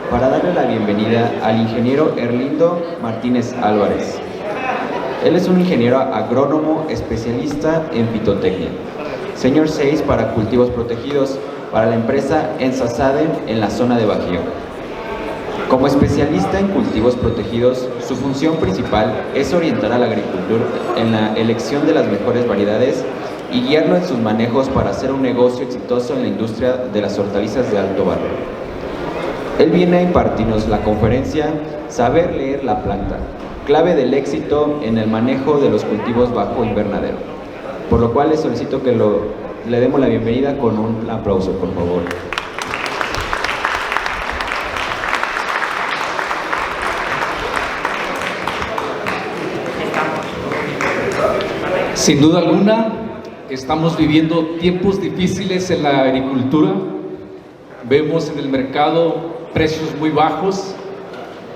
Para darle la bienvenida al ingeniero Erlindo Martínez Álvarez. Él es un ingeniero agrónomo especialista en fitotecnia, Senior 6 para cultivos protegidos para la empresa Ensasade en la zona de Bajío. Como especialista en cultivos protegidos, su función principal es orientar al agricultor en la elección de las mejores variedades y guiarlo en sus manejos para hacer un negocio exitoso en la industria de las hortalizas de alto valor. Él viene a impartirnos la conferencia Saber leer la planta, clave del éxito en el manejo de los cultivos bajo invernadero. Por lo cual les solicito que le demos la bienvenida con un aplauso, por favor. Sin duda alguna, estamos viviendo tiempos difíciles en la agricultura. Vemos en el mercado precios muy bajos,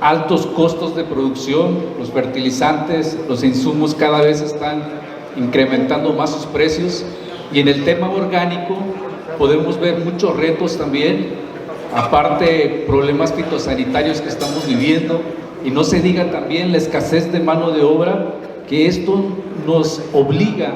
altos costos de producción, los fertilizantes, los insumos cada vez están incrementando más sus precios, y en el tema orgánico podemos ver muchos retos también, aparte problemas fitosanitarios que estamos viviendo, y no se diga también la escasez de mano de obra, que esto nos obliga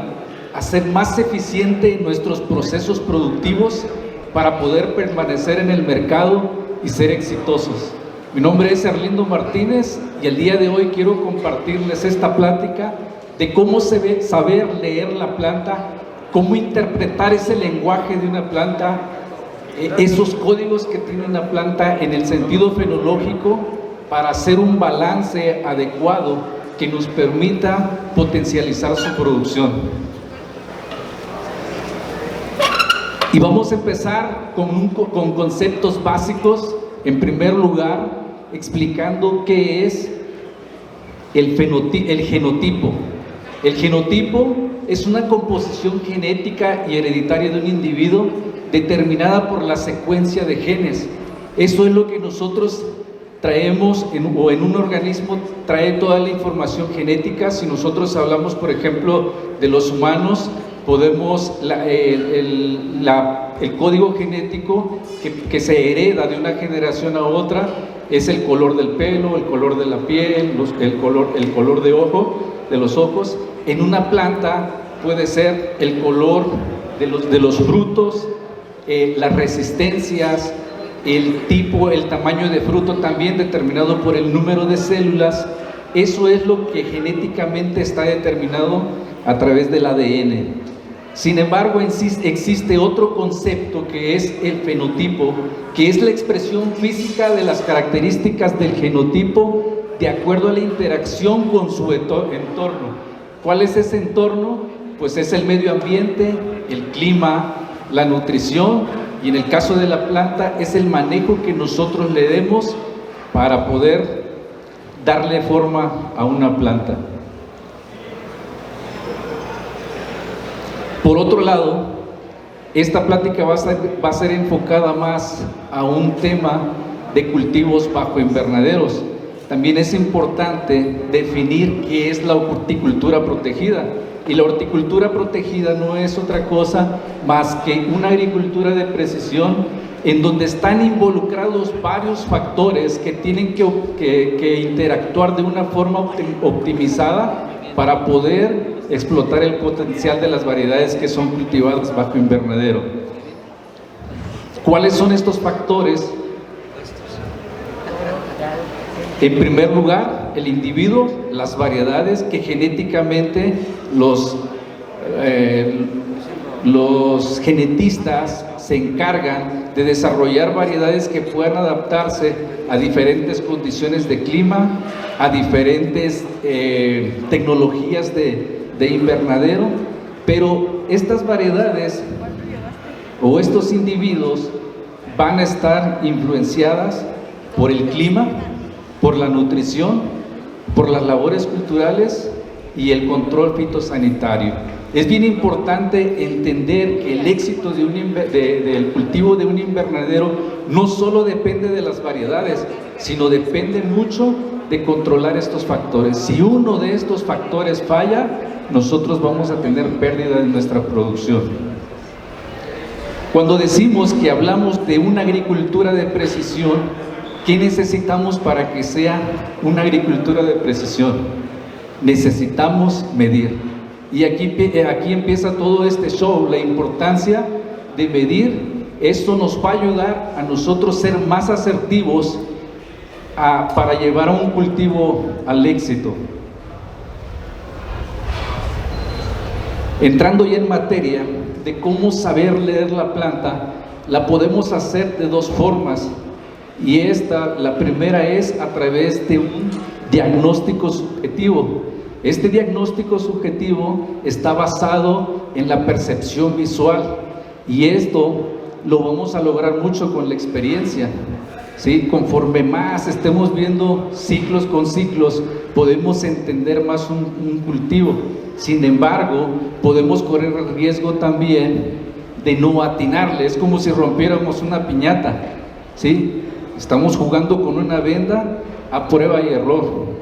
a ser más eficiente en nuestros procesos productivos para poder permanecer en el mercado y ser exitosos. Mi nombre es Erlindo Martínez y el día de hoy quiero compartirles esta plática de cómo saber leer la planta, cómo interpretar ese lenguaje de una planta, esos códigos que tiene una planta en el sentido fenológico para hacer un balance adecuado que nos permita potencializar su producción. Y vamos a empezar con conceptos básicos. En primer lugar, explicando qué es el genotipo. El genotipo es una composición genética y hereditaria de un individuo determinada por la secuencia de genes. Eso es lo que nosotros traemos en un organismo, trae toda la información genética. Si nosotros hablamos, por ejemplo, de los humanos, podemos, el código genético que se hereda de una generación a otra es el color del pelo, el color de la piel, el color de los ojos. En una planta puede ser el color de los frutos, las resistencias, el tipo, el tamaño de fruto también determinado por el número de células. Eso es lo que genéticamente está determinado a través del ADN. Sin embargo, existe otro concepto que es el fenotipo, que es la expresión física de las características del genotipo de acuerdo a la interacción con su entorno. ¿Cuál es ese entorno? Pues es el medio ambiente, el clima, la nutrición, y en el caso de la planta es el manejo que nosotros le demos para poder darle forma a una planta. Por otro lado, esta plática va a ser enfocada más a un tema de cultivos bajo invernaderos. También es importante definir qué es la horticultura protegida. Y la horticultura protegida no es otra cosa más que una agricultura de precisión en donde están involucrados varios factores que tienen que interactuar de una forma optimizada para poder explotar el potencial de las variedades que son cultivadas bajo invernadero. ¿Cuáles son estos factores? En primer lugar, el individuo, las variedades que genéticamente los genetistas se encargan de desarrollar variedades que puedan adaptarse a diferentes condiciones de clima, a diferentes tecnologías de invernadero, pero estas variedades o estos individuos van a estar influenciadas por el clima, por la nutrición, por las labores culturales y el control fitosanitario. Es bien importante entender que el éxito del cultivo de un invernadero no solo depende de las variedades, sino depende mucho de controlar estos factores. Si uno de estos factores falla, nosotros vamos a tener pérdida en nuestra producción. Cuando decimos que hablamos de una agricultura de precisión, ¿qué necesitamos para que sea una agricultura de precisión? Necesitamos medir. Y aquí empieza todo este show, la importancia de medir. Esto nos va a ayudar a nosotros ser más asertivos para llevar a un cultivo al éxito. Entrando ya en materia de cómo saber leer la planta, la podemos hacer de dos formas. Y la primera es a través de un diagnóstico subjetivo. Este diagnóstico subjetivo está basado en la percepción visual, y esto lo vamos a lograr mucho con la experiencia, ¿sí? Conforme más estemos viendo ciclos con ciclos, podemos entender más un cultivo. Sin embargo, podemos correr el riesgo también de no atinarle. Es como si rompiéramos una piñata, ¿sí? Estamos jugando con una venda a prueba y error,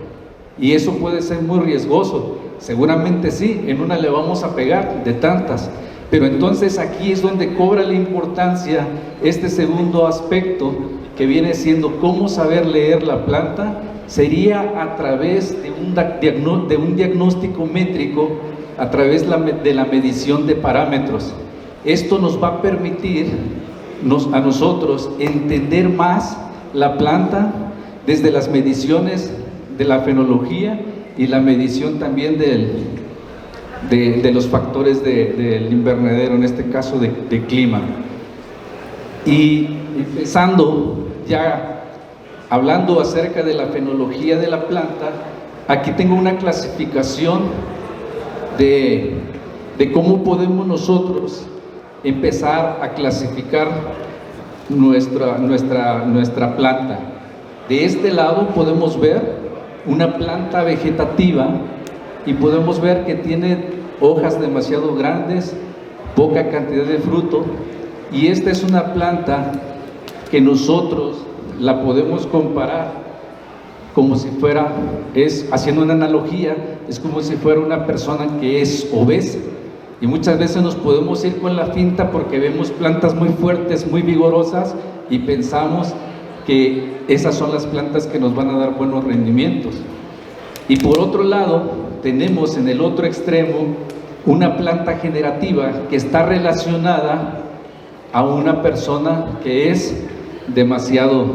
y eso puede ser muy riesgoso. Seguramente sí, en una le vamos a pegar de tantas, pero entonces aquí es donde cobra la importancia este segundo aspecto, que viene siendo cómo saber leer la planta. Sería a través de un diagnóstico métrico, a través de la medición de parámetros. Esto nos va a permitir a nosotros entender más la planta desde las mediciones de la fenología y la medición también de los factores del invernadero, en este caso de clima. Y empezando ya hablando acerca de la fenología de la planta, aquí tengo una clasificación de cómo podemos nosotros empezar a clasificar nuestra planta. De este lado podemos ver una planta vegetativa y podemos ver que tiene hojas demasiado grandes, poca cantidad de fruto, y esta es una planta que nosotros la podemos comparar como si fuera, haciendo una analogía, es como si fuera una persona que es obesa, y muchas veces nos podemos ir con la finta porque vemos plantas muy fuertes, muy vigorosas, y pensamos que esas son las plantas que nos van a dar buenos rendimientos. Y por otro lado, tenemos en el otro extremo una planta generativa que está relacionada a una persona que es demasiado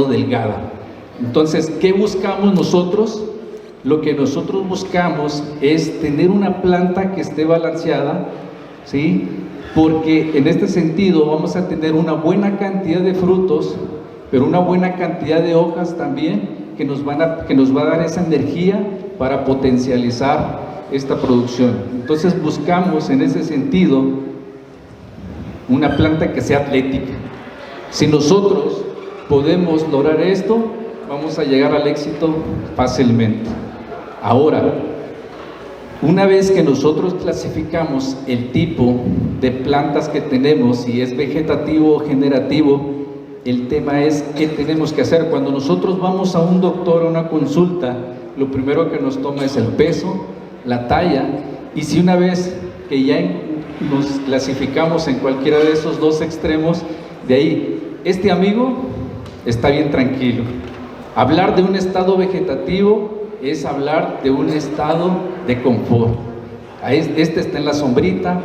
delgada. Entonces, ¿qué buscamos nosotros? Lo que nosotros buscamos es tener una planta que esté balanceada, ¿sí? Porque en este sentido vamos a tener una buena cantidad de frutos, pero una buena cantidad de hojas también, que nos va a dar esa energía para potencializar esta producción. Entonces buscamos en ese sentido una planta que sea atlética. Si nosotros podemos lograr esto, vamos a llegar al éxito fácilmente. Ahora, una vez que nosotros clasificamos el tipo de plantas que tenemos, si es vegetativo o generativo, el tema es qué tenemos que hacer. Cuando nosotros vamos a un doctor a una consulta, lo primero que nos toma es el peso, la talla, y si una vez que ya nos clasificamos en cualquiera de esos dos extremos, de ahí, este amigo está bien tranquilo. Hablar de un estado vegetativo es hablar de un estado de confort. Este está en la sombrita,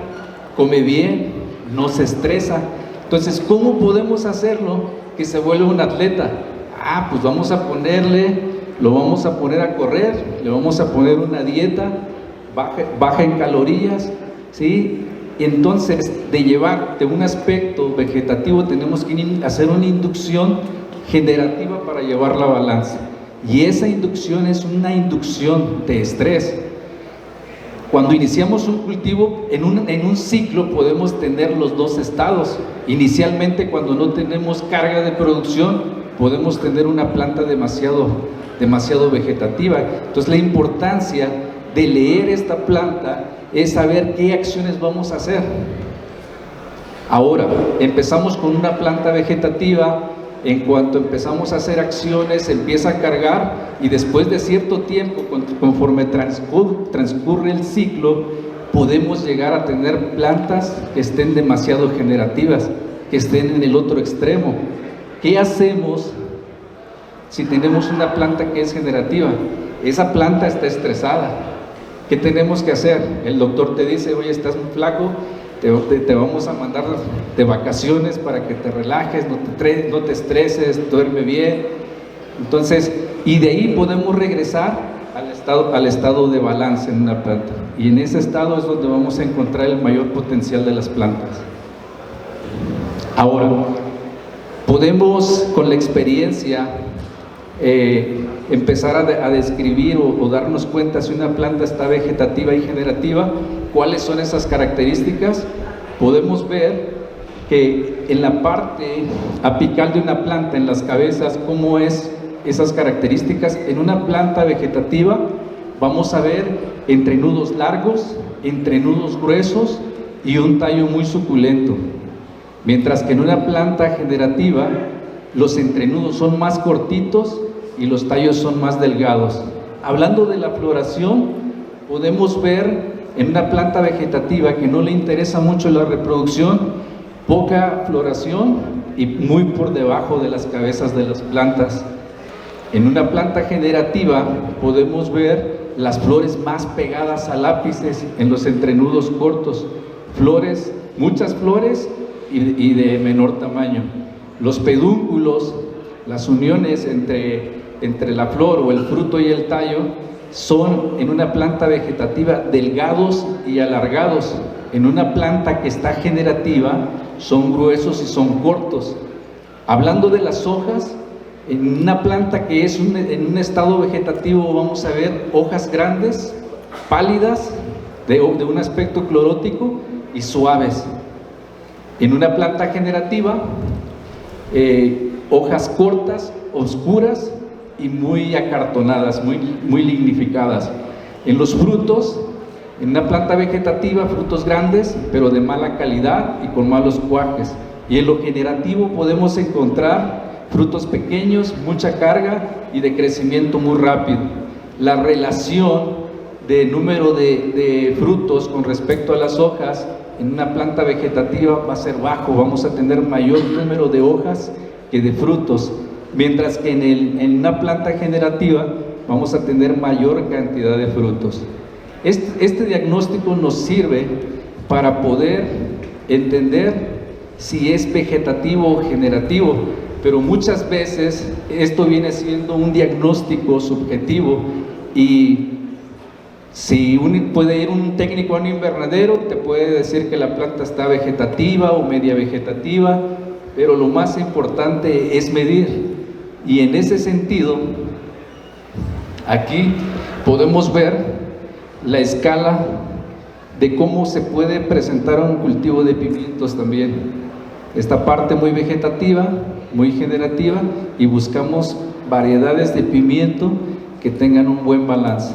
come bien, no se estresa. Entonces, ¿cómo podemos hacerlo que se vuelva un atleta? Pues lo vamos a poner a correr, le vamos a poner una dieta baja en calorías, ¿sí? Entonces, de un aspecto vegetativo tenemos que hacer una inducción generativa para llevar la balanza. Y esa inducción es una inducción de estrés. Cuando iniciamos un cultivo, en un ciclo podemos tener los dos estados. Inicialmente, cuando no tenemos carga de producción, podemos tener una planta demasiado vegetativa. Entonces, la importancia de leer esta planta es saber qué acciones vamos a hacer. Ahora, empezamos con una planta vegetativa. En cuanto empezamos a hacer acciones, empieza a cargar, y después de cierto tiempo, conforme transcurre el ciclo, podemos llegar a tener plantas que estén demasiado generativas, que estén en el otro extremo. ¿Qué hacemos si tenemos una planta que es generativa? Esa planta está estresada. ¿Qué tenemos que hacer? El doctor te dice, oye, estás muy flaco, te vamos a mandar de vacaciones para que te relajes, no te estreses, duerme bien. Entonces, y de ahí podemos regresar al estado de balance en una planta. Y en ese estado es donde vamos a encontrar el mayor potencial de las plantas. Ahora, podemos con la experiencia empezar a describir o darnos cuenta si una planta está vegetativa y generativa. ¿Cuáles son esas características? Podemos ver que en la parte apical de una planta, en las cabezas, cómo es esas características. En una planta vegetativa vamos a ver entrenudos largos, entrenudos gruesos y un tallo muy suculento, mientras que en una planta generativa los entrenudos son más cortitos y los tallos son más delgados. Hablando de la floración, podemos ver en una planta vegetativa que no le interesa mucho la reproducción, poca floración y muy por debajo de las cabezas de las plantas. En una planta generativa podemos ver las flores más pegadas al ápice en los entrenudos cortos, flores, muchas flores y de menor tamaño. Los pedúnculos, las uniones entre la flor o el fruto y el tallo, son en una planta vegetativa delgados y alargados. En una planta que está generativa son gruesos y son cortos. Hablando de las hojas, en una planta que es en un estado vegetativo vamos a ver hojas grandes, pálidas, de un aspecto clorótico y suaves. En una planta generativa, hojas cortas, oscuras y muy acartonadas, muy lignificadas. En los frutos, en una planta vegetativa, frutos grandes, pero de mala calidad y con malos cuajes. Y en lo generativo podemos encontrar frutos pequeños, mucha carga y de crecimiento muy rápido. La relación de número de frutos con respecto a las hojas en una planta vegetativa va a ser bajo, vamos a tener mayor número de hojas que de frutos, mientras que en una planta generativa vamos a tener mayor cantidad de frutos. Este diagnóstico nos sirve para poder entender si es vegetativo o generativo, pero muchas veces esto viene siendo un diagnóstico subjetivo y si puede ir un técnico a un invernadero, te puede decir que la planta está vegetativa o media vegetativa, pero lo más importante es medir. Y en ese sentido, aquí podemos ver la escala de cómo se puede presentar un cultivo de pimientos también. Esta parte muy vegetativa, muy generativa, y buscamos variedades de pimiento que tengan un buen balance.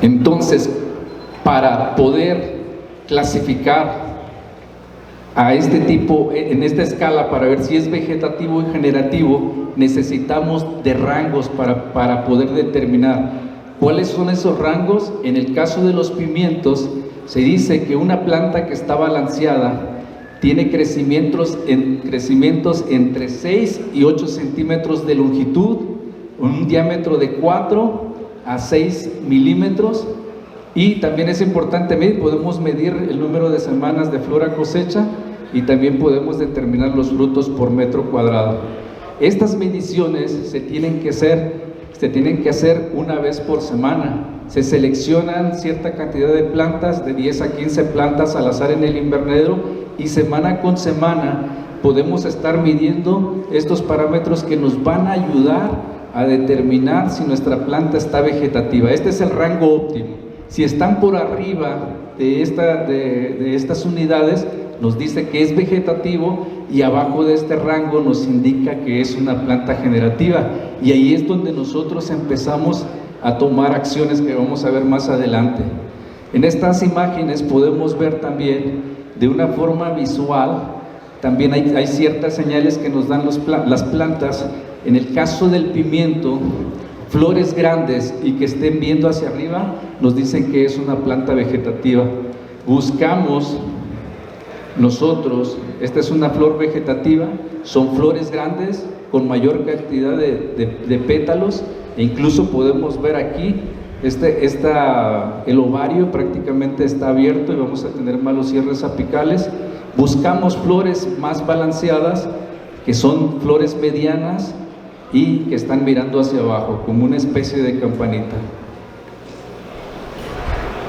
Entonces, para poder clasificar a este tipo, en esta escala, para ver si es vegetativo y generativo, necesitamos de rangos para poder determinar cuáles son esos rangos. En el caso de los pimientos, se dice que una planta que está balanceada tiene crecimientos entre 6 y 8 centímetros de longitud, un diámetro de 4 a 6 milímetros, y también es importante medir, podemos medir el número de semanas de flor a cosecha y también podemos determinar los frutos por metro cuadrado. Estas mediciones se tienen que hacer una vez por semana. Se seleccionan cierta cantidad de plantas, de 10 a 15 plantas al azar en el invernadero, y semana con semana podemos estar midiendo estos parámetros que nos van a ayudar a determinar si nuestra planta está vegetativa. Este es el rango óptimo. Si están por arriba de estas unidades, nos dice que es vegetativo, y abajo de este rango nos indica que es una planta generativa. Y ahí es donde nosotros empezamos a tomar acciones que vamos a ver más adelante. En estas imágenes podemos ver también de una forma visual, también hay ciertas señales que nos dan las plantas. En el caso del pimiento, flores grandes y que estén viendo hacia arriba, nos dicen que es una planta vegetativa. Buscamos nosotros, esta es una flor vegetativa, son flores grandes con mayor cantidad de pétalos, e incluso podemos ver aquí, el ovario prácticamente está abierto y vamos a tener malos cierres apicales. Buscamos flores más balanceadas, que son flores medianas y que están mirando hacia abajo, como una especie de campanita.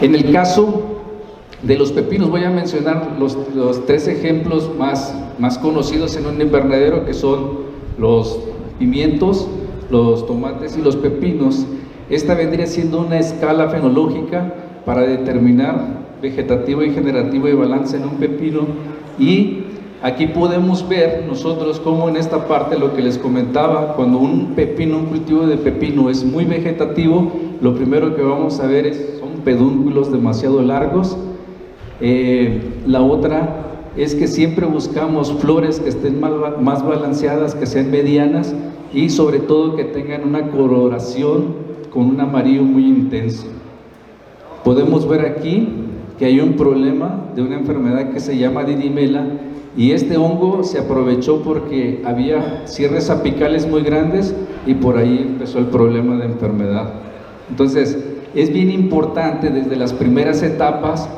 En el caso de los pepinos, voy a mencionar los 3 ejemplos más conocidos en un invernadero, que son los pimientos, los tomates y los pepinos. Esta vendría siendo una escala fenológica para determinar vegetativo y generativo y balance en un pepino, y aquí podemos ver nosotros cómo en esta parte, lo que les comentaba, cuando un cultivo de pepino es muy vegetativo, lo primero que vamos a ver son pedúnculos demasiado largos. La otra es que siempre buscamos flores que estén más balanceadas, que sean medianas y sobre todo que tengan una coloración con un amarillo muy intenso. Podemos ver aquí que hay un problema de una enfermedad que se llama didimela, y este hongo se aprovechó porque había cierres apicales muy grandes y por ahí empezó el problema de enfermedad. Entonces es bien importante desde las primeras etapas,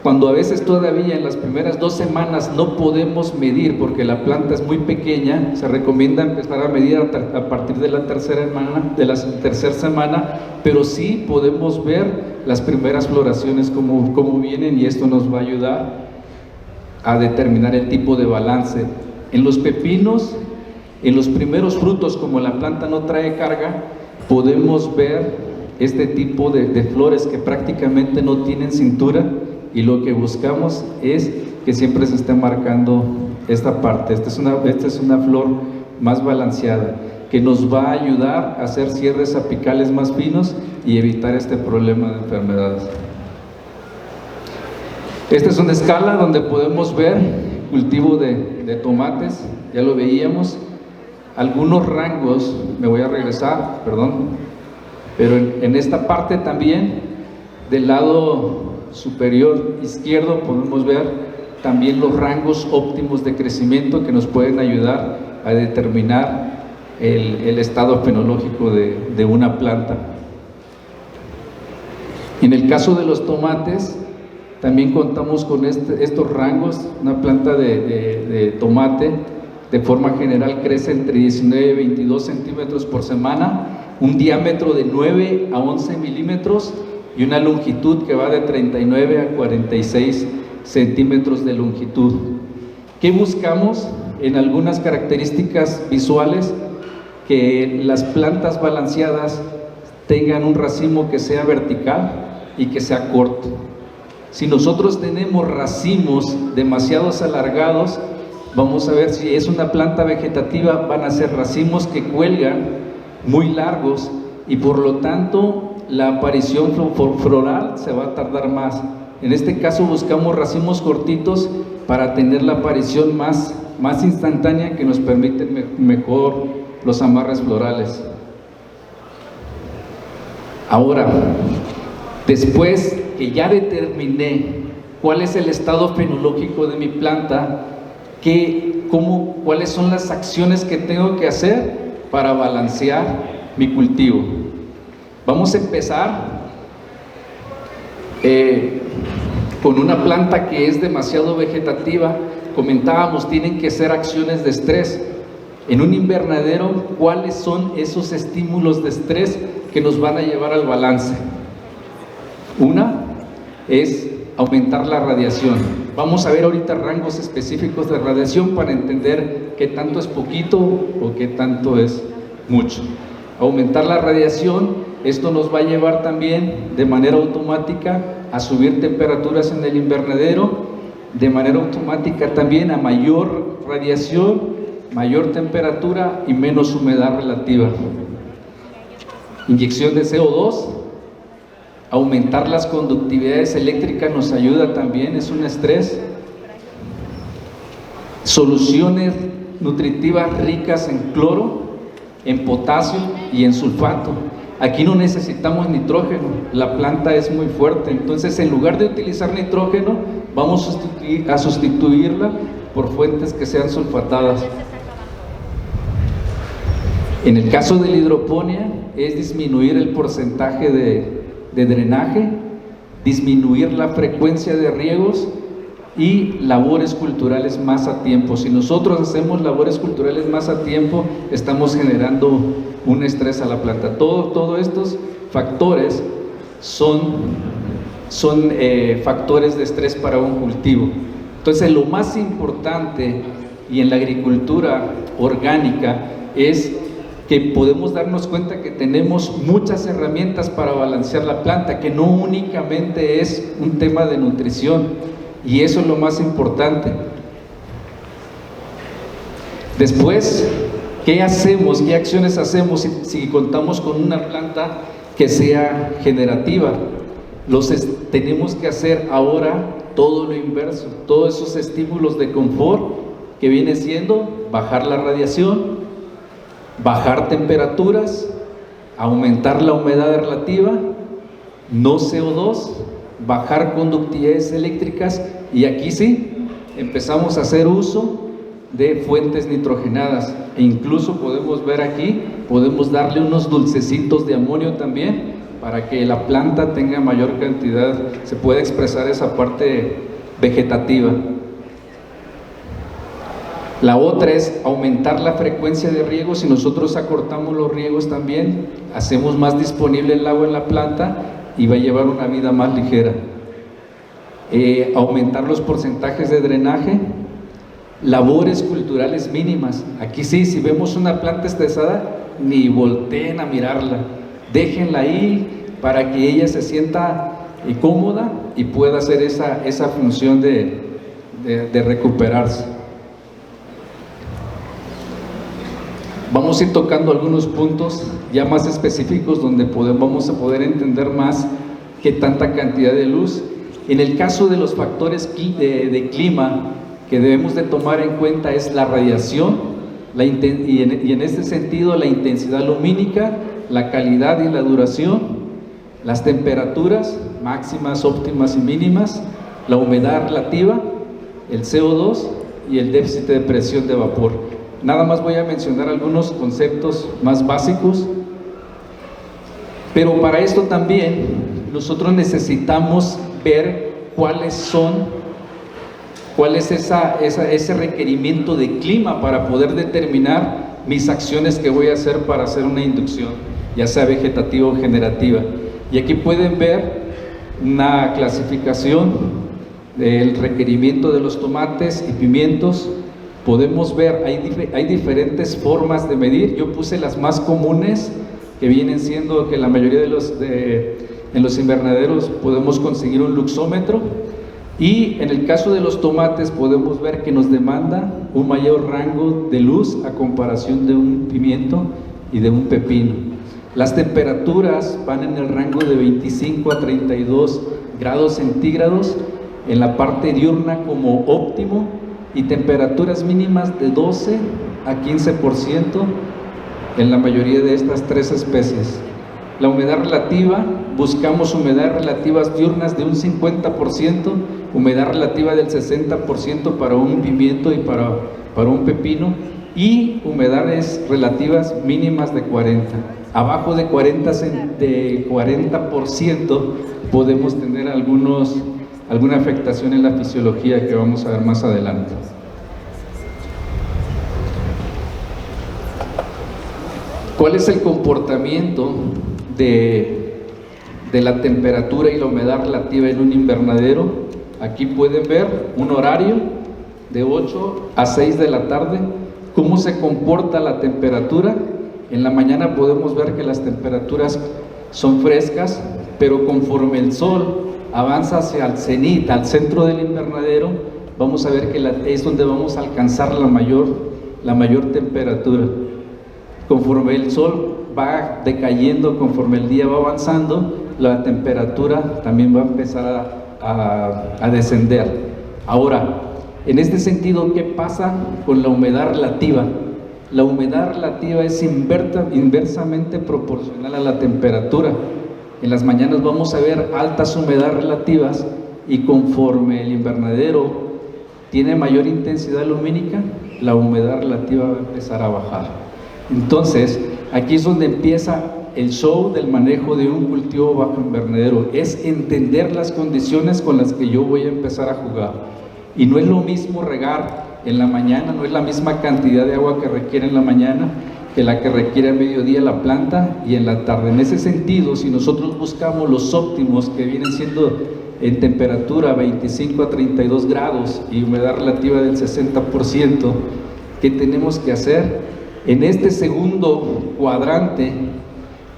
cuando a veces todavía en las primeras 2 semanas no podemos medir porque la planta es muy pequeña, se recomienda empezar a medir a partir de la tercera semana, pero sí podemos ver las primeras floraciones cómo vienen, y esto nos va a ayudar a determinar el tipo de balance. En los pepinos, en los primeros frutos, como la planta no trae carga, podemos ver este tipo de flores que prácticamente no tienen cintura, y lo que buscamos es que siempre se esté marcando esta parte. Esta es una flor más balanceada, que nos va a ayudar a hacer cierres apicales más finos y evitar este problema de enfermedades. Esta es una escala donde podemos ver cultivo de tomates, ya lo veíamos, algunos rangos, me voy a regresar, perdón, pero en esta parte también, del lado superior izquierdo, podemos ver también los rangos óptimos de crecimiento que nos pueden ayudar a determinar el estado fenológico de una planta. En el caso de los tomates, también contamos con estos rangos. Una planta de tomate de forma general crece entre 19 y 22 centímetros por semana, un diámetro de 9 a 11 milímetros y una longitud que va de 39 a 46 centímetros de longitud. ¿Qué buscamos? En algunas características visuales, que las plantas balanceadas tengan un racimo que sea vertical y que sea corto. Si nosotros tenemos racimos demasiados alargados, vamos a ver, si es una planta vegetativa, van a ser racimos que cuelgan muy largos, y por lo tanto la aparición floral se va a tardar más. En este caso buscamos racimos cortitos para tener la aparición más instantánea, que nos permiten mejor los amarres florales. Ahora, después que ya determiné cuál es el estado fenológico de mi planta, cuáles son las acciones que tengo que hacer para balancear mi cultivo. Vamos a empezar con una planta que es demasiado vegetativa. Comentábamos, tienen que ser acciones de estrés. En un invernadero, ¿cuáles son esos estímulos de estrés que nos van a llevar al balance? Una es aumentar la radiación. Vamos a ver ahorita rangos específicos de radiación para entender qué tanto es poquito o qué tanto es mucho. Aumentar la radiación, esto nos va a llevar también de manera automática a subir temperaturas en el invernadero, de manera automática también a mayor radiación, mayor temperatura y menos humedad relativa. Inyección de CO2, aumentar las conductividades eléctricas nos ayuda también, es un estrés. Soluciones nutritivas ricas en cloro en potasio y en sulfato. Aquí no necesitamos nitrógeno, la planta es muy fuerte, entonces en lugar de utilizar nitrógeno, vamos a sustituirla por fuentes que sean sulfatadas. En el caso de la hidroponía, es disminuir el porcentaje de drenaje, disminuir la frecuencia de riegos y labores culturales más a tiempo. Si nosotros hacemos labores culturales más a tiempo, estamos generando un estrés a la planta. Todos estos factores son factores de estrés para un cultivo. Entonces, lo más importante y en la agricultura orgánica es que podemos darnos cuenta que tenemos muchas herramientas para balancear la planta, que no únicamente es un tema de nutrición, y eso es lo más importante. Después, ¿qué hacemos? ¿Qué acciones hacemos si contamos con una planta que sea generativa? Tenemos que hacer ahora todo lo inverso, todos esos estímulos de confort que viene siendo bajar la radiación, bajar temperaturas, aumentar la humedad relativa, no CO2, bajar conductividades eléctricas, y aquí sí, empezamos a hacer uso de fuentes nitrogenadas, e incluso podemos ver aquí, podemos darle unos dulcecitos de amonio también, para que la planta tenga mayor cantidad, se pueda expresar esa parte vegetativa. La otra es aumentar la frecuencia de riego. Si nosotros acortamos los riegos también, hacemos más disponible el agua en la planta y va a llevar una vida más ligera. Aumentar los porcentajes de drenaje, labores culturales mínimas. Aquí sí, si vemos una planta estresada, ni volteen a mirarla, déjenla ahí para que ella se sienta cómoda y pueda hacer esa función de recuperarse. Vamos a ir tocando algunos puntos ya más específicos donde vamos a poder entender más qué tanta cantidad de luz. En el caso de los factores de clima que debemos de tomar en cuenta es la radiación, y en este sentido la intensidad lumínica, la calidad y la duración, las temperaturas máximas, óptimas y mínimas, la humedad relativa, el CO2 y el déficit de presión de vapor. Nada más voy a mencionar algunos conceptos más básicos, pero para esto también nosotros necesitamos ver cuál es ese requerimiento de clima para poder determinar mis acciones que voy a hacer para hacer una inducción, ya sea vegetativa o generativa. Y aquí pueden ver una clasificación del requerimiento de los tomates y pimientos. Podemos ver, hay diferentes formas de medir. Yo puse las más comunes, que vienen siendo que la mayoría en los invernaderos podemos conseguir un luxómetro, y en el caso de los tomates podemos ver que nos demanda un mayor rango de luz a comparación de un pimiento y de un pepino. Las temperaturas van en el rango de 25 a 32 grados centígrados en la parte diurna como óptimo, y temperaturas mínimas de 12 a 15% en la mayoría de estas tres especies. La humedad relativa, buscamos humedades relativas diurnas de un 50%, humedad relativa del 60% para un pimiento y para un pepino, y humedades relativas mínimas de 40%. Abajo de 40% podemos tener alguna afectación en la fisiología que vamos a ver más adelante. ¿Cuál es el comportamiento de la temperatura y la humedad relativa en un invernadero? Aquí pueden ver un horario de 8 a 6 de la tarde, cómo se comporta la temperatura. En la mañana podemos ver que las temperaturas son frescas, pero conforme el sol avanza hacia el cenit, al centro del invernadero, vamos a ver que es donde vamos a alcanzar la mayor temperatura. Conforme el sol va decayendo, conforme el día va avanzando, la temperatura también va a empezar a descender. Ahora, en este sentido, ¿qué pasa con la humedad relativa? La humedad relativa es inversamente proporcional a la temperatura. En las mañanas vamos a ver altas humedades relativas y conforme el invernadero tiene mayor intensidad lumínica, la humedad relativa va a empezar a bajar. Entonces, aquí es donde empieza el show del manejo de un cultivo bajo invernadero, es entender las condiciones con las que yo voy a empezar a jugar. Y no es lo mismo regar en la mañana, no es la misma cantidad de agua que requiere en la mañana que la que requiere a mediodía la planta y en la tarde. En ese sentido, si nosotros buscamos los óptimos que vienen siendo en temperatura 25 a 32 grados y humedad relativa del 60%, ¿qué tenemos que hacer? En este segundo cuadrante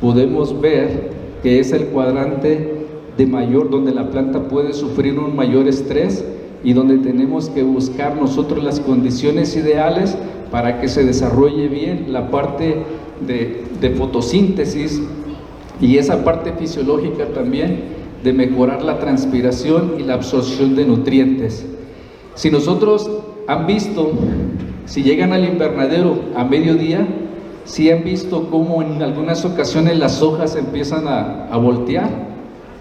podemos ver que es el cuadrante de mayor, donde la planta puede sufrir un mayor estrés y donde tenemos que buscar nosotros las condiciones ideales para que se desarrolle bien la parte de fotosíntesis y esa parte fisiológica también de mejorar la transpiración y la absorción de nutrientes. Si nosotros han visto, si llegan al invernadero a mediodía, si han visto cómo en algunas ocasiones las hojas empiezan a voltear.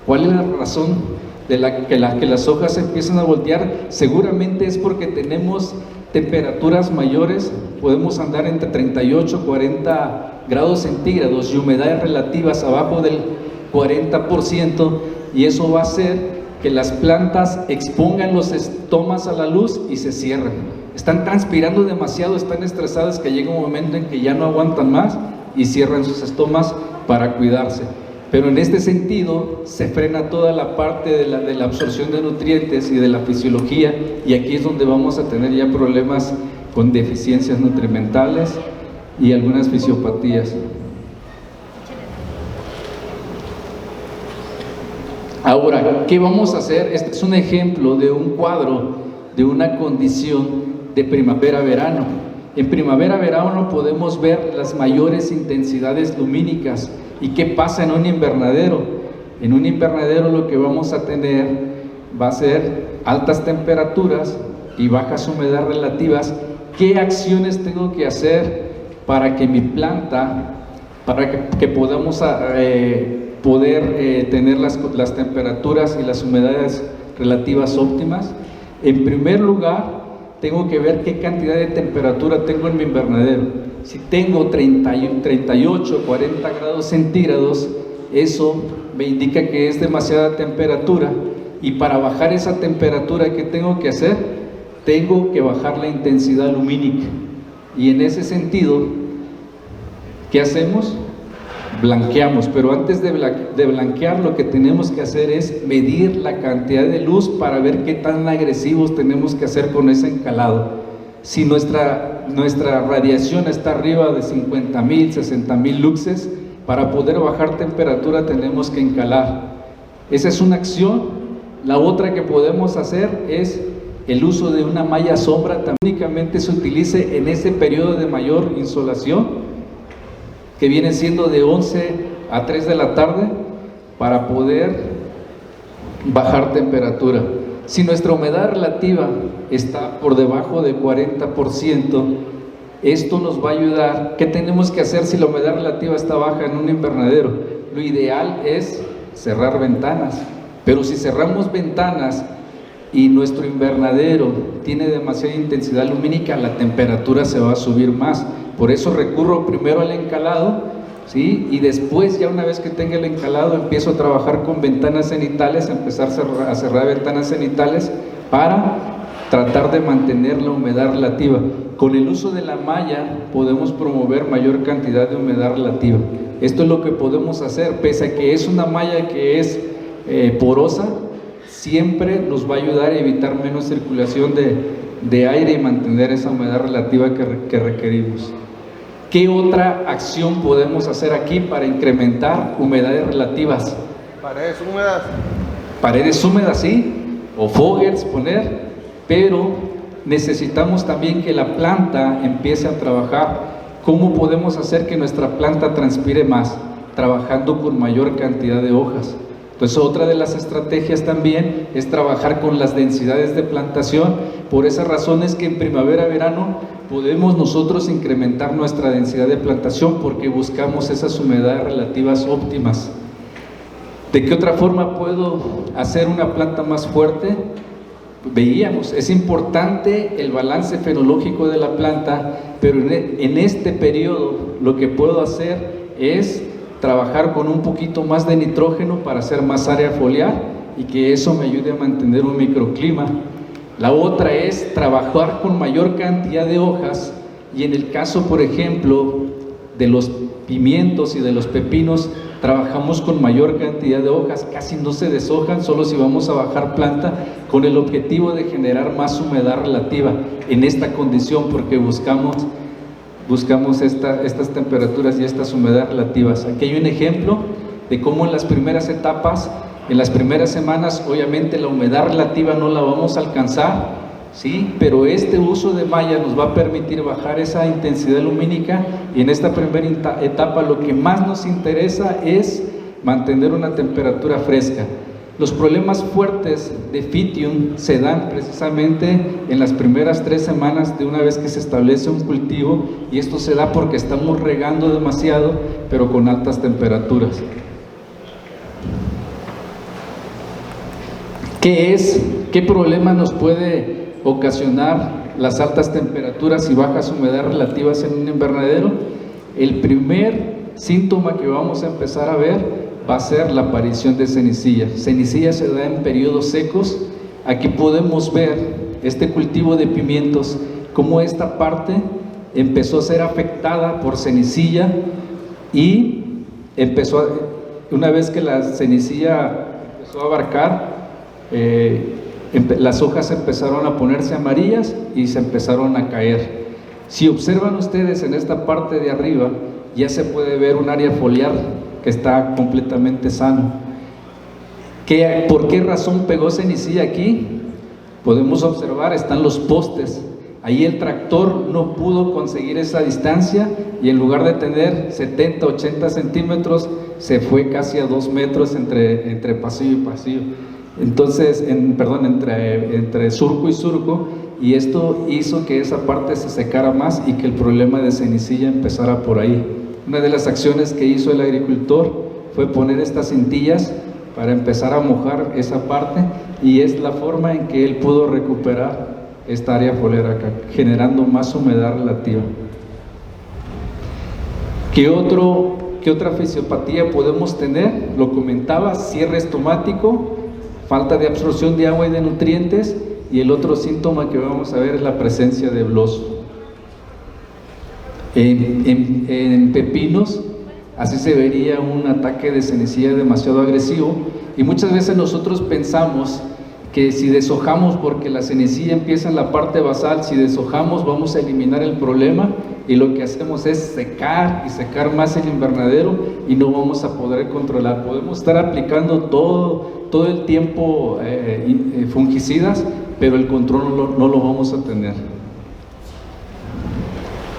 ¿Cuál es la razón de que las hojas empiezan a voltear? Seguramente es porque tenemos temperaturas mayores, podemos andar entre 38 y 40 grados centígrados y humedades relativas abajo del 40%, y eso va a hacer que las plantas expongan los estomas a la luz y se cierren. Están transpirando demasiado, están estresadas, que llega un momento en que ya no aguantan más y cierran sus estomas para cuidarse. Pero en este sentido se frena toda la parte de la absorción de nutrientes y de la fisiología, y aquí es donde vamos a tener ya problemas con deficiencias nutrimentales y algunas fisiopatías. Ahora, ¿qué vamos a hacer? Este es un ejemplo de un cuadro de una condición de primavera-verano. En primavera-verano podemos ver las mayores intensidades lumínicas. ¿Y qué pasa en un invernadero? En un invernadero lo que vamos a tener va a ser altas temperaturas y bajas humedades relativas. ¿Qué acciones tengo que hacer para que mi planta, para que podamos poder tener las temperaturas y las humedades relativas óptimas? En primer lugar, tengo que ver qué cantidad de temperatura tengo en mi invernadero. Si tengo 38, 40 grados centígrados, eso me indica que es demasiada temperatura, y para bajar esa temperatura, ¿qué tengo que hacer? Tengo que bajar la intensidad lumínica. Y en ese sentido, ¿qué hacemos? Blanqueamos, pero antes de blanquear, lo que tenemos que hacer es medir la cantidad de luz para ver qué tan agresivos tenemos que hacer con ese encalado. Si nuestra radiación está arriba de 50,000, 60,000 luxes, para poder bajar temperatura tenemos que encalar. Esa es una acción. La otra que podemos hacer es el uso de una malla sombra, que únicamente se utilice en ese periodo de mayor insolación, que viene siendo de 11 a 3 de la tarde, para poder bajar temperatura. Si nuestra humedad relativa está por debajo del 40%, esto nos va a ayudar. ¿Qué tenemos que hacer si la humedad relativa está baja en un invernadero? Lo ideal es cerrar ventanas, pero si cerramos ventanas y nuestro invernadero tiene demasiada intensidad lumínica, la temperatura se va a subir más. Por eso recurro primero al encalado, ¿sí? Y después, ya una vez que tenga el encalado, empiezo a trabajar con ventanas cenitales, empezar a cerrar ventanas cenitales para tratar de mantener la humedad relativa. Con el uso de la malla podemos promover mayor cantidad de humedad relativa. Esto es lo que podemos hacer, pese a que es una malla que es porosa, siempre nos va a ayudar a evitar menos circulación de aire y mantener esa humedad relativa que requerimos. ¿Qué otra acción podemos hacer aquí para incrementar humedades relativas? Paredes húmedas. Paredes húmedas, sí, o foggers poner, pero necesitamos también que la planta empiece a trabajar. ¿Cómo podemos hacer que nuestra planta transpire más? Trabajando con mayor cantidad de hojas. Entonces, otra de las estrategias también es trabajar con las densidades de plantación. Por esa razón es que en primavera-verano podemos nosotros incrementar nuestra densidad de plantación porque buscamos esas humedades relativas óptimas. ¿De qué otra forma puedo hacer una planta más fuerte? Veíamos, es importante el balance fenológico de la planta, pero en este periodo lo que puedo hacer es trabajar con un poquito más de nitrógeno para hacer más área foliar y que eso me ayude a mantener un microclima. La otra es trabajar con mayor cantidad de hojas, y en el caso, por ejemplo, de los pimientos y de los pepinos, trabajamos con mayor cantidad de hojas, casi no se deshojan, solo si vamos a bajar planta, con el objetivo de generar más humedad relativa en esta condición, porque buscamos estas temperaturas y estas humedades relativas. Aquí hay un ejemplo de cómo en las primeras etapas, en las primeras semanas, obviamente la humedad relativa no la vamos a alcanzar, ¿sí? Pero este uso de malla nos va a permitir bajar esa intensidad lumínica, y en esta primera etapa lo que más nos interesa es mantener una temperatura fresca. Los problemas fuertes de Pythium se dan precisamente en las primeras 3 semanas de una vez que se establece un cultivo, y esto se da porque estamos regando demasiado, pero con altas temperaturas. ¿Qué problema nos puede ocasionar las altas temperaturas y bajas humedades relativas en un invernadero? El primer síntoma que vamos a empezar a ver va a ser la aparición de cenicilla. Cenicilla se da en periodos secos. Aquí podemos ver este cultivo de pimientos, cómo esta parte empezó a ser afectada por cenicilla, y una vez que la cenicilla empezó a abarcar, las hojas empezaron a ponerse amarillas y se empezaron a caer. Si observan ustedes en esta parte de arriba, ya se puede ver un área foliar que está completamente sano. ¿Por qué razón pegó cenicilla aquí? Podemos observar, están los postes. Ahí el tractor no pudo conseguir esa distancia, y en lugar de tener 70, 80 centímetros, se fue casi a 2 metros entre pasillo y pasillo. Entonces, entre surco y surco, y esto hizo que esa parte se secara más y que el problema de cenicilla empezara por ahí. Una de las acciones que hizo el agricultor fue poner estas cintillas para empezar a mojar esa parte, y es la forma en que él pudo recuperar esta área foliar acá, generando más humedad relativa. ¿Qué otra fisiopatía podemos tener? Lo comentaba, cierre estomático, falta de absorción de agua y de nutrientes, y el otro síntoma que vamos a ver es la presencia de bloso. En pepinos, así se vería un ataque de cenicilla demasiado agresivo, y muchas veces nosotros pensamos que si deshojamos, porque la cenicilla empieza en la parte basal, si deshojamos vamos a eliminar el problema, y lo que hacemos es secar y secar más el invernadero, y no vamos a poder controlar. Podemos estar aplicando todo el tiempo fungicidas, pero el control no lo vamos a tener.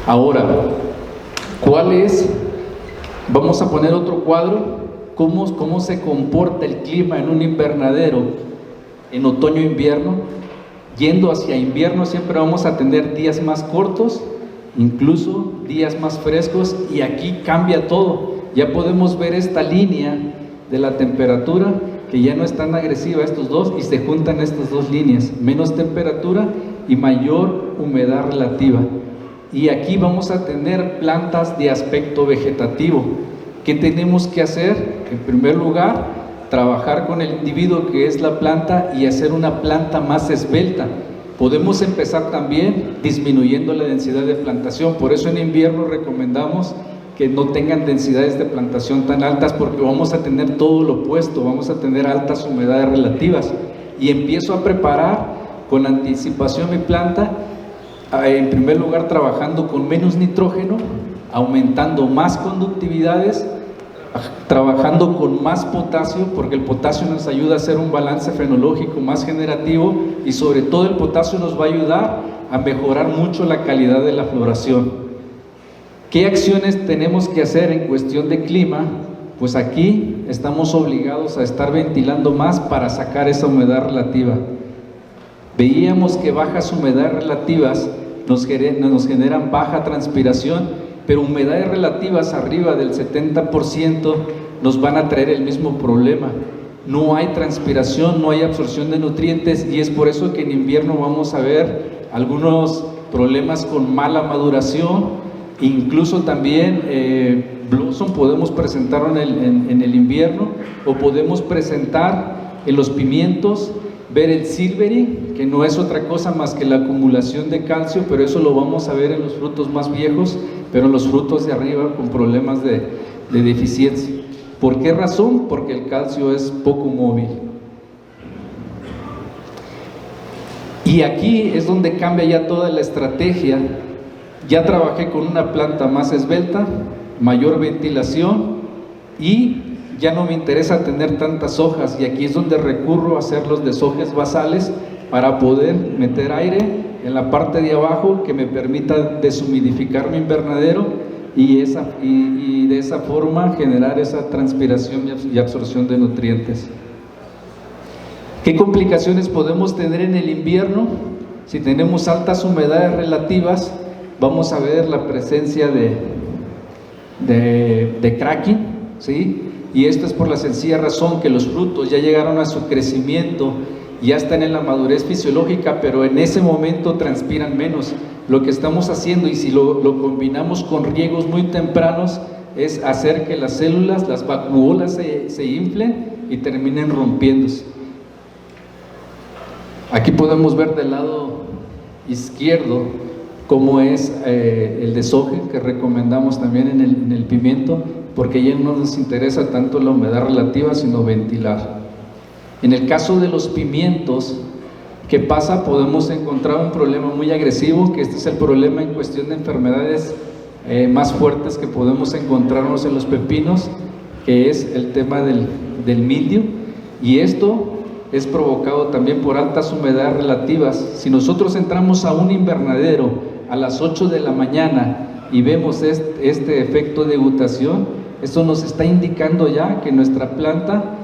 Ahora, vamos a poner otro cuadro, cómo se comporta el clima en un invernadero en otoño-invierno. Yendo hacia invierno siempre vamos a tener días más cortos, incluso días más frescos, y aquí cambia todo. Ya podemos ver esta línea de la temperatura, que ya no es tan agresiva estos dos, y se juntan estas dos líneas, menos temperatura y mayor humedad relativa. Y aquí vamos a tener plantas de aspecto vegetativo. ¿Qué tenemos que hacer? En primer lugar, trabajar con el individuo que es la planta y hacer una planta más esbelta. Podemos empezar también disminuyendo la densidad de plantación. Por eso en invierno recomendamos que no tengan densidades de plantación tan altas, porque vamos a tener todo lo opuesto, vamos a tener altas humedades relativas. Y empiezo a preparar con anticipación mi planta, en primer lugar trabajando con menos nitrógeno, aumentando más conductividades, trabajando con más potasio, porque el potasio nos ayuda a hacer un balance fenológico más generativo, y sobre todo el potasio nos va a ayudar a mejorar mucho la calidad de la floración. ¿Qué acciones tenemos que hacer en cuestión de clima? Pues aquí estamos obligados a estar ventilando más para sacar esa humedad relativa. Veíamos que bajas humedades relativas nos generan baja transpiración, pero humedades relativas arriba del 70% nos van a traer el mismo problema. No hay transpiración, no hay absorción de nutrientes, y es por eso que en invierno vamos a ver algunos problemas con mala maduración, incluso también blossom podemos presentar en el invierno, o podemos presentar en los pimientos, ver el silvering, que no es otra cosa más que la acumulación de calcio, pero eso lo vamos a ver en los frutos más viejos, pero en los frutos de arriba con problemas de deficiencia. ¿Por qué razón? Porque el calcio es poco móvil. Y aquí es donde cambia ya toda la estrategia. Ya trabajé con una planta más esbelta, mayor ventilación, y ya no me interesa tener tantas hojas, y aquí es donde recurro a hacer los deshojes basales para poder meter aire en la parte de abajo que me permita deshumidificar mi invernadero y de esa forma generar esa transpiración y absorción de nutrientes. ¿Qué complicaciones podemos tener en el invierno? Si tenemos altas humedades relativas, vamos a ver la presencia de cracking, ¿sí? Y esto es por la sencilla razón que los frutos ya llegaron a su crecimiento, ya están en la madurez fisiológica, pero en ese momento transpiran menos. Lo que estamos haciendo, y si lo combinamos con riegos muy tempranos, es hacer que las células, las vacuolas se inflen y terminen rompiéndose. Aquí podemos ver del lado izquierdo cómo es el deshoje que recomendamos también en el pimiento, porque ya no nos interesa tanto la humedad relativa, sino ventilar. En el caso de los pimientos, ¿qué pasa? Podemos encontrar un problema muy agresivo, que este es el problema en cuestión de enfermedades más fuertes que podemos encontrarnos en los pepinos, que es el tema del mildio, y esto es provocado también por altas humedades relativas. Si nosotros entramos a un invernadero a las 8 de la mañana y vemos este efecto de gutación, esto nos está indicando ya que nuestra planta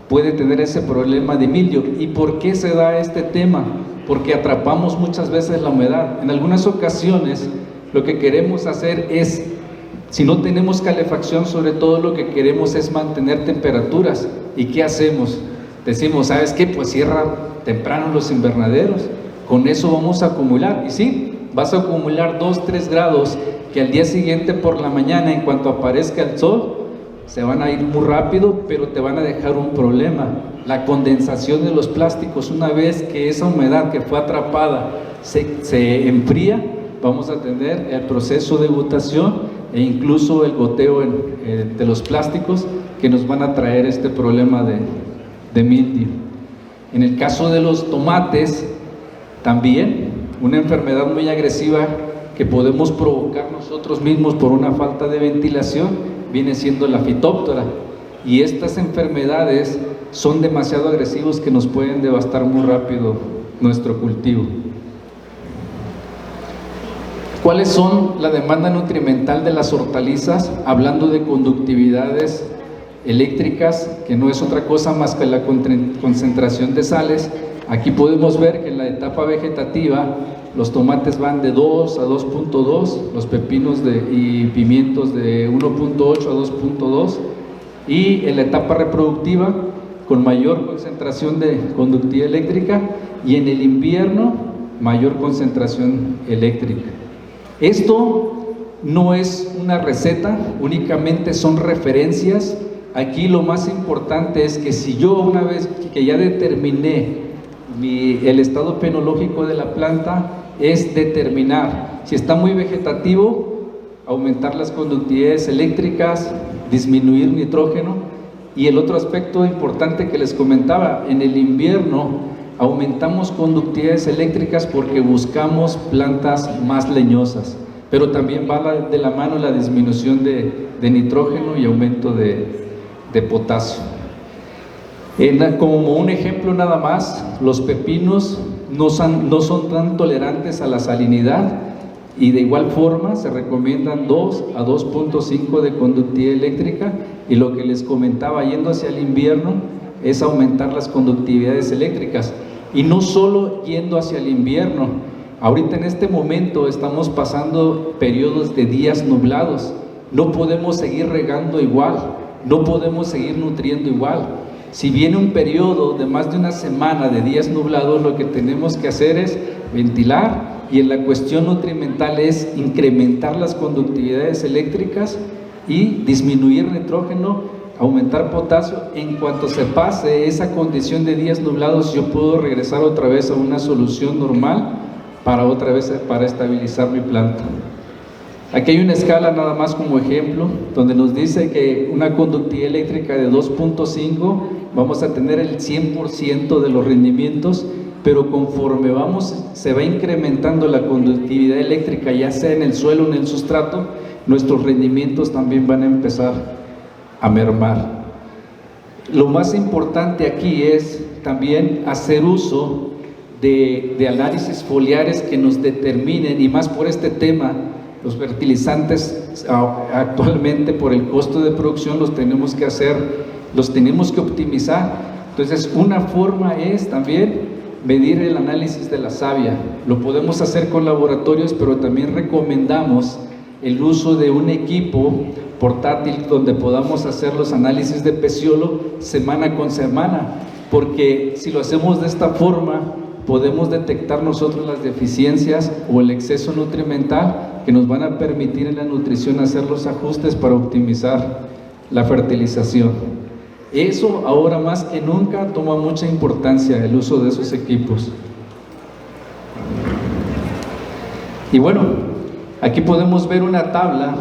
puede tener ese problema de mildio. ¿Y por qué se da este tema? Porque atrapamos muchas veces la humedad. En algunas ocasiones lo que queremos hacer es, si no tenemos calefacción, sobre todo lo que queremos es mantener temperaturas. ¿Y qué hacemos? Decimos, ¿sabes qué? Pues cierra temprano los invernaderos, con eso vamos a acumular. Y sí, vas a acumular 2-3 grados que al día siguiente por la mañana, en cuanto aparezca el sol, se van a ir muy rápido, pero te van a dejar un problema: la condensación de los plásticos. Una vez que esa humedad que fue atrapada se enfría, vamos a tener el proceso de gutación e incluso el goteo de los plásticos, que nos van a traer este problema de mildio. En el caso de los tomates, también una enfermedad muy agresiva que podemos provocar nosotros mismos por una falta de ventilación viene siendo la fitóptora, y estas enfermedades son demasiado agresivos que nos pueden devastar muy rápido nuestro cultivo. ¿Cuáles son la demanda nutrimental de las hortalizas? Hablando de conductividades eléctricas, que no es otra cosa más que la concentración de sales. Aquí podemos ver que en la etapa vegetativa los tomates van de 2 a 2.2, los pepinos y pimientos de 1.8 a 2.2, y en la etapa reproductiva con mayor concentración de conductividad eléctrica, y en el invierno mayor concentración eléctrica. Esto no es una receta, únicamente son referencias. Aquí lo más importante es que si yo, una vez que ya determiné el estado fenológico de la planta, es determinar si está muy vegetativo, aumentar las conductividades eléctricas, disminuir nitrógeno. Y el otro aspecto importante que les comentaba, en el invierno aumentamos conductividades eléctricas porque buscamos plantas más leñosas, pero también va de la mano la disminución de nitrógeno y aumento de potasio. Como un ejemplo nada más, los pepinos no son tan tolerantes a la salinidad, y de igual forma se recomiendan 2 a 2.5 de conductividad eléctrica, y lo que les comentaba, yendo hacia el invierno, es aumentar las conductividades eléctricas. Y no solo yendo hacia el invierno, Ahorita en este momento estamos pasando periodos de días nublados. No podemos seguir regando igual, no podemos seguir nutriendo igual. Si viene un periodo de más de una semana de días nublados, lo que tenemos que hacer es ventilar, y en la cuestión nutrimental es incrementar las conductividades eléctricas y disminuir nitrógeno, aumentar potasio. En cuanto se pase esa condición de días nublados, yo puedo regresar otra vez a una solución normal para estabilizar mi planta. Aquí hay una escala nada más como ejemplo, donde nos dice que una conductividad eléctrica de 2.5 vamos a tener el 100% de los rendimientos, pero conforme se va incrementando la conductividad eléctrica, ya sea en el suelo o en el sustrato, nuestros rendimientos también van a empezar a mermar. Lo más importante aquí es también hacer uso de análisis foliares que nos determinen, y más por este tema, los fertilizantes actualmente por el costo de producción los tenemos que optimizar. Entonces, una forma es también medir el análisis de la savia. Lo podemos hacer con laboratorios, pero también recomendamos el uso de un equipo portátil donde podamos hacer los análisis de peciolo semana con semana, porque si lo hacemos de esta forma podemos detectar nosotros las deficiencias o el exceso nutrimental que nos van a permitir en la nutrición hacer los ajustes para optimizar la fertilización. Eso ahora más que nunca toma mucha importancia, el uso de esos equipos. Y bueno, aquí podemos ver una tabla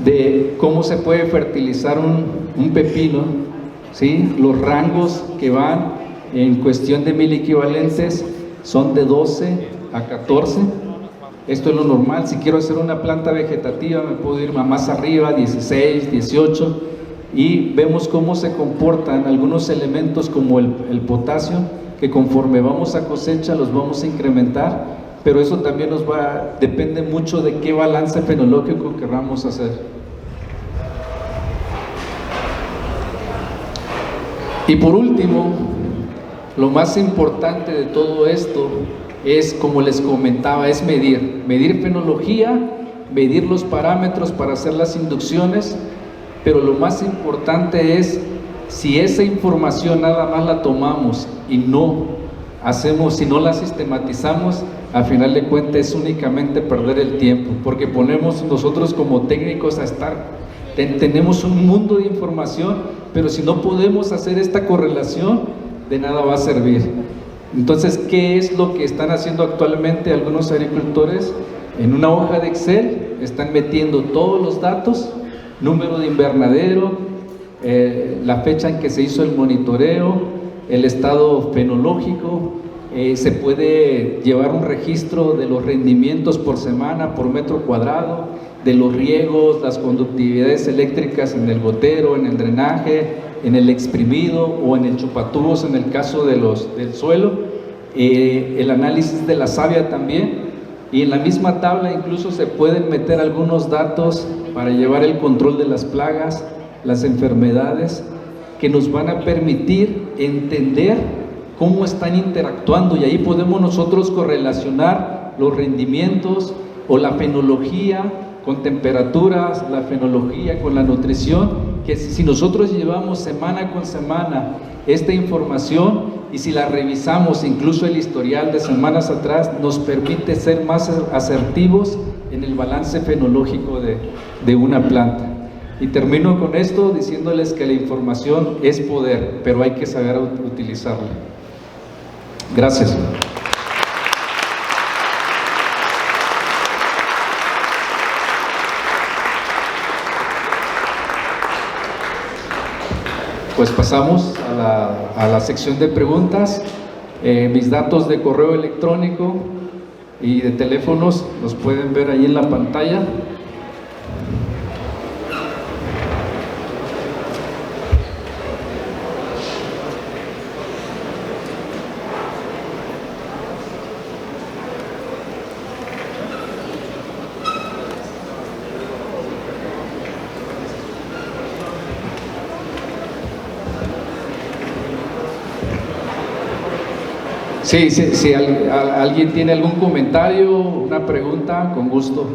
de cómo se puede fertilizar un pepino, ¿sí? Los rangos que van en cuestión de miliequivalentes son de 12 a 14. Esto es lo normal. Si quiero hacer una planta vegetativa me puedo ir más arriba, 16, 18, y vemos cómo se comportan algunos elementos como el potasio, que conforme vamos a cosecha los vamos a incrementar, pero eso también depende mucho de qué balance fenológico queramos hacer. Y por último, lo más importante de todo esto es, como les comentaba, es medir fenología, medir los parámetros para hacer las inducciones, pero lo más importante es, si esa información nada más la tomamos y no la sistematizamos, a final de cuentas es únicamente perder el tiempo, porque ponemos nosotros como técnicos tenemos un mundo de información, pero si no podemos hacer esta correlación, de nada va a servir. Entonces, ¿qué es lo que están haciendo actualmente algunos agricultores? En una hoja de Excel están metiendo todos los datos, número de invernadero, la fecha en que se hizo el monitoreo, el estado fenológico. Se puede llevar un registro de los rendimientos por semana, por metro cuadrado, de los riegos, las conductividades eléctricas en el gotero, en el drenaje, en el exprimido o en el chupatubos en el caso del suelo, el análisis de la savia también, y en la misma tabla incluso se pueden meter algunos datos para llevar el control de las plagas, las enfermedades, que nos van a permitir entender cómo están interactuando, y ahí podemos nosotros correlacionar los rendimientos o la fenología con temperaturas, la fenología con la nutrición, que si nosotros llevamos semana con semana esta información y si la revisamos, incluso el historial de semanas atrás, nos permite ser más asertivos en el balance fenológico de una planta. Y termino con esto diciéndoles que la información es poder, pero hay que saber utilizarla. Gracias. Pues pasamos a la sección de preguntas. Mis datos de correo electrónico y de teléfonos los pueden ver ahí en la pantalla. Sí, si alguien tiene algún comentario, una pregunta, con gusto.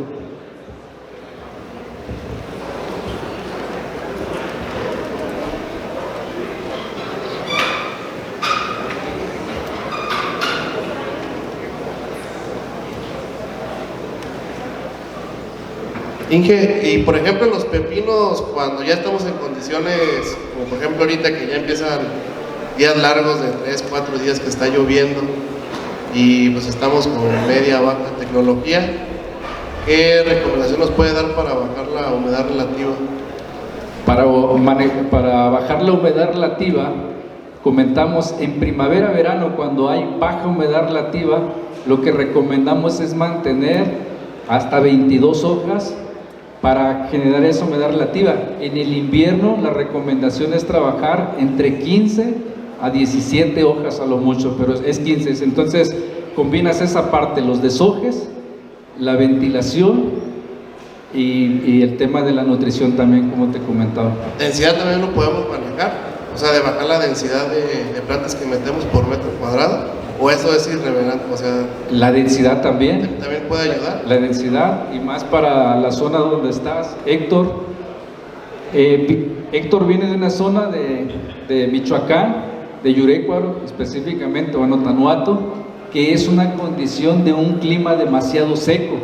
Inge, y por ejemplo los pepinos, cuando ya estamos en condiciones, como por ejemplo ahorita que ya empiezan días largos de 3, 4 días que está lloviendo y pues estamos con media baja tecnología, ¿qué recomendación nos puede dar para bajar la humedad relativa? Para bajar la humedad relativa, comentamos en primavera-verano, cuando hay baja humedad relativa, lo que recomendamos es mantener hasta 22 hojas para generar esa humedad relativa. En el invierno la recomendación es trabajar entre 15 a 17 hojas a lo mucho, pero es 15. Entonces combinas esa parte, los deshojes, la ventilación y el tema de la nutrición también, como te comentaba. ¿Densidad también lo podemos manejar? O sea, de bajar la densidad de plantas que metemos por metro cuadrado, ¿o eso es irrelevante? O sea, la densidad también puede ayudar. La densidad, y más para la zona donde estás, Héctor. Héctor viene de una zona de Michoacán, de Yurecuaro específicamente, o Tanuato, que es una condición de un clima demasiado seco.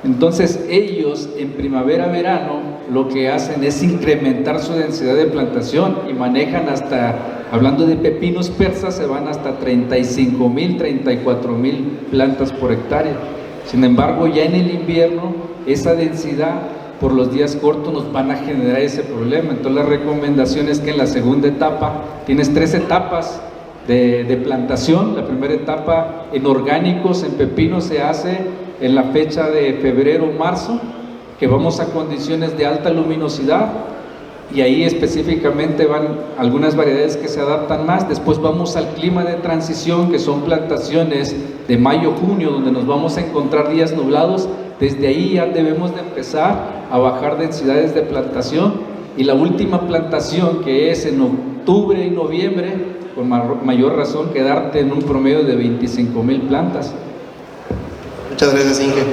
Entonces ellos en primavera-verano lo que hacen es incrementar su densidad de plantación y manejan hasta, hablando de pepinos persas, se van hasta 35,000, 34,000 plantas por hectárea. Sin embargo, ya en el invierno esa densidad por los días cortos nos van a generar ese problema. Entonces la recomendación es que en la segunda etapa, tienes 3 etapas de plantación. La primera etapa en orgánicos, en pepinos, se hace en la fecha de febrero o marzo, que vamos a condiciones de alta luminosidad, y ahí específicamente van algunas variedades que se adaptan más. Después vamos al clima de transición, que son plantaciones de mayo-junio, donde nos vamos a encontrar días nublados. Desde ahí ya debemos de empezar a bajar densidades de plantación, y la última plantación, que es en octubre y noviembre, con mayor razón quedarte en un promedio de 25,000 plantas. Muchas gracias, Inge.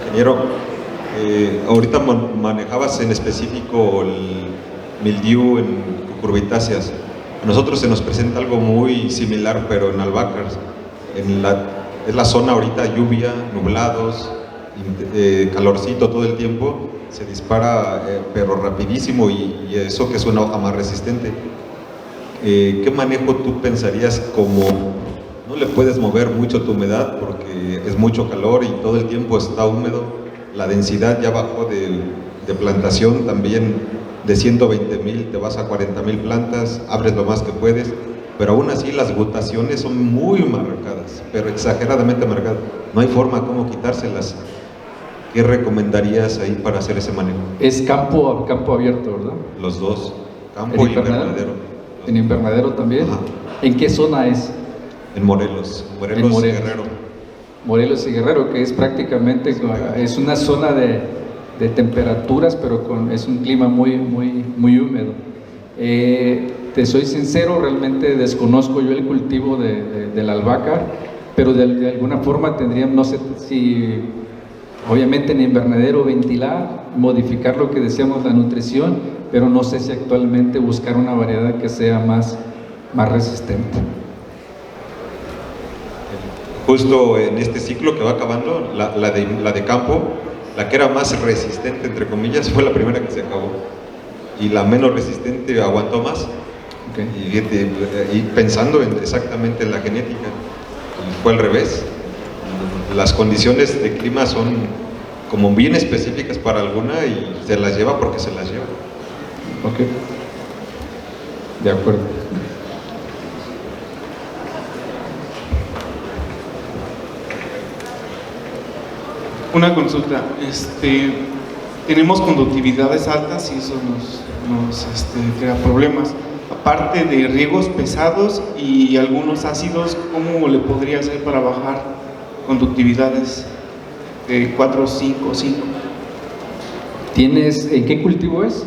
Ingeniero, ahorita manejabas en específico el mildiu en cucurbitáceas. A nosotros se nos presenta algo muy similar, pero en albahacas. Es la zona ahorita, lluvia, nublados, calorcito todo el tiempo, se dispara pero rapidísimo, y eso que es una hoja más resistente. ¿Qué manejo tú pensarías? Como no le puedes mover mucho tu humedad porque es mucho calor y todo el tiempo está húmedo, la densidad ya bajó de plantación también, de 120,000 te vas a 40,000 plantas, abres lo más que puedes, pero aún así las gutaciones son muy marcadas, pero exageradamente marcadas. No hay forma como quitárselas. ¿Qué recomendarías ahí para hacer ese manejo? Es campo abierto, ¿verdad? Los dos, campo y invernadero. ¿En invernadero también? Ajá. ¿En qué zona es? En Morelos y Guerrero. Morelos y Guerrero, que es prácticamente, es una zona de temperaturas, pero es un clima muy húmedo. Te soy sincero, realmente desconozco yo el cultivo del albahaca, pero de alguna forma tendríamos, no sé si, obviamente en invernadero ventilar, modificar lo que decíamos, la nutrición, pero no sé si actualmente buscar una variedad que sea más resistente. Justo en este ciclo que va acabando, la de campo, la que era más resistente, entre comillas, fue la primera que se acabó, y la menos resistente aguantó más. Okay. Y pensando exactamente en la genética, y fue al revés. Las condiciones de clima son como bien específicas para alguna, y se las lleva porque se las lleva. Ok, de acuerdo. Una consulta, tenemos conductividades altas y eso nos crea problemas. aparte de riegos pesados y algunos ácidos, ¿cómo le podría hacer para bajar conductividades de 4, 5, 5? ¿Tienes, en qué cultivo es?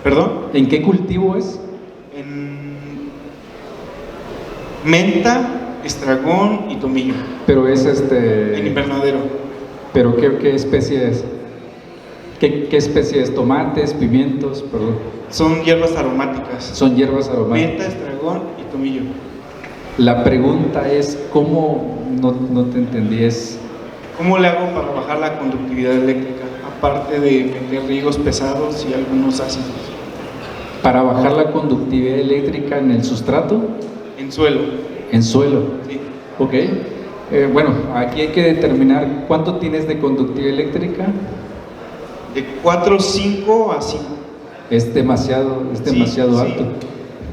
¿Perdón? ¿En qué cultivo es? En menta, estragón y tomillo. Pero es En invernadero. ¿Pero qué especie es? ¿Qué especie es? ¿Tomates, pimientos? Perdón. Son hierbas aromáticas. Son hierbas aromáticas. Menta, estragón y tomillo. La pregunta es, ¿cómo? No te entendí, es... ¿Cómo le hago para bajar la conductividad eléctrica? Aparte de meter riegos pesados y algunos ácidos. Para bajar la conductividad eléctrica en el sustrato, En suelo. en suelo. Sí. Ok. Bueno, aquí hay que determinar cuánto tienes de conductividad eléctrica. De 4, 5 a 5. Es demasiado Sí. alto.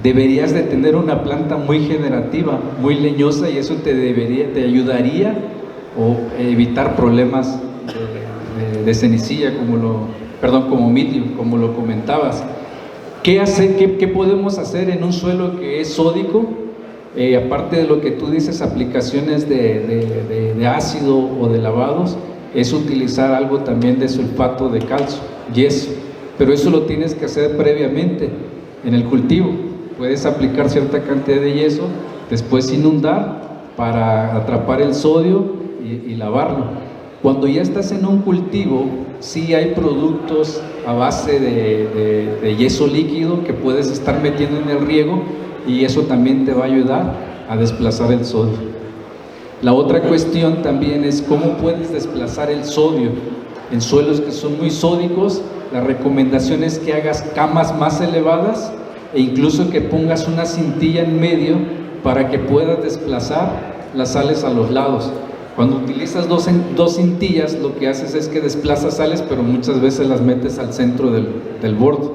Deberías de tener una planta muy generativa, muy leñosa, y eso te ayudaría o evitar problemas de cenicilla, como mildio, como lo comentabas. ¿Qué podemos hacer en un suelo que es sódico? Aparte de lo que tú dices, aplicaciones de ácido o de lavados, es utilizar algo también de sulfato de calcio, yeso, pero eso lo tienes que hacer previamente en el cultivo. Puedes aplicar cierta cantidad de yeso, después inundar para atrapar el sodio y lavarlo. Cuando ya estás en un cultivo, sí hay productos a base de yeso líquido que puedes estar metiendo en el riego, y eso también te va a ayudar a desplazar el sodio. La otra cuestión también es cómo puedes desplazar el sodio. En suelos que son muy sódicos, la recomendación es que hagas camas más elevadas e incluso que pongas una cintilla en medio para que puedas desplazar las sales a los lados. Cuando utilizas dos cintillas, lo que haces es que desplazas sales, pero muchas veces las metes al centro del borde.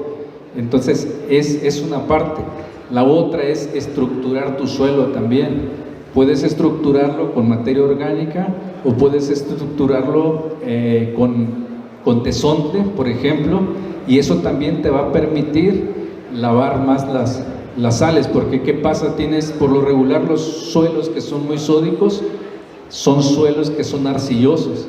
Entonces es una parte. La otra es estructurar tu suelo también. Puedes estructurarlo con materia orgánica o puedes estructurarlo con tesontle, por ejemplo, y eso también te va a permitir lavar más las sales, porque ¿qué pasa? Tienes por lo regular los suelos que son muy sódicos, son suelos que son arcillosos.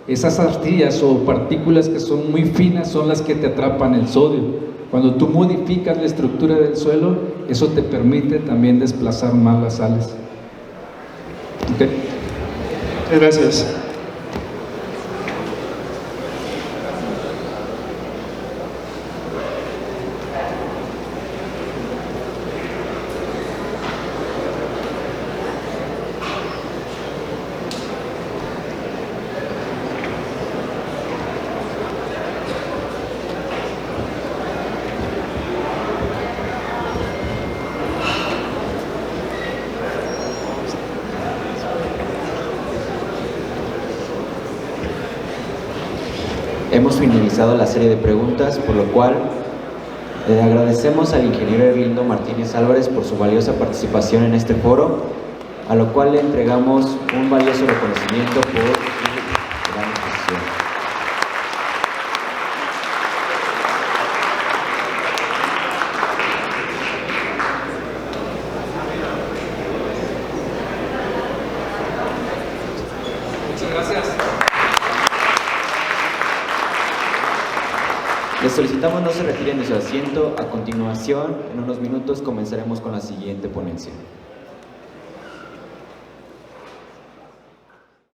Esas arcillas o partículas que son muy finas son las que te atrapan el sodio. Cuando tú modificas la estructura del suelo, eso te permite también desplazar más las sales. Okay. Gracias. Hemos finalizado la serie de preguntas, por lo cual le agradecemos al ingeniero Erlindo Martínez Álvarez por su valiosa participación en este foro, a lo cual le entregamos un valioso reconocimiento por su gran exposición. Muchas gracias. Les solicitamos no se retiren de su asiento. A continuación, en unos minutos, comenzaremos con la siguiente ponencia.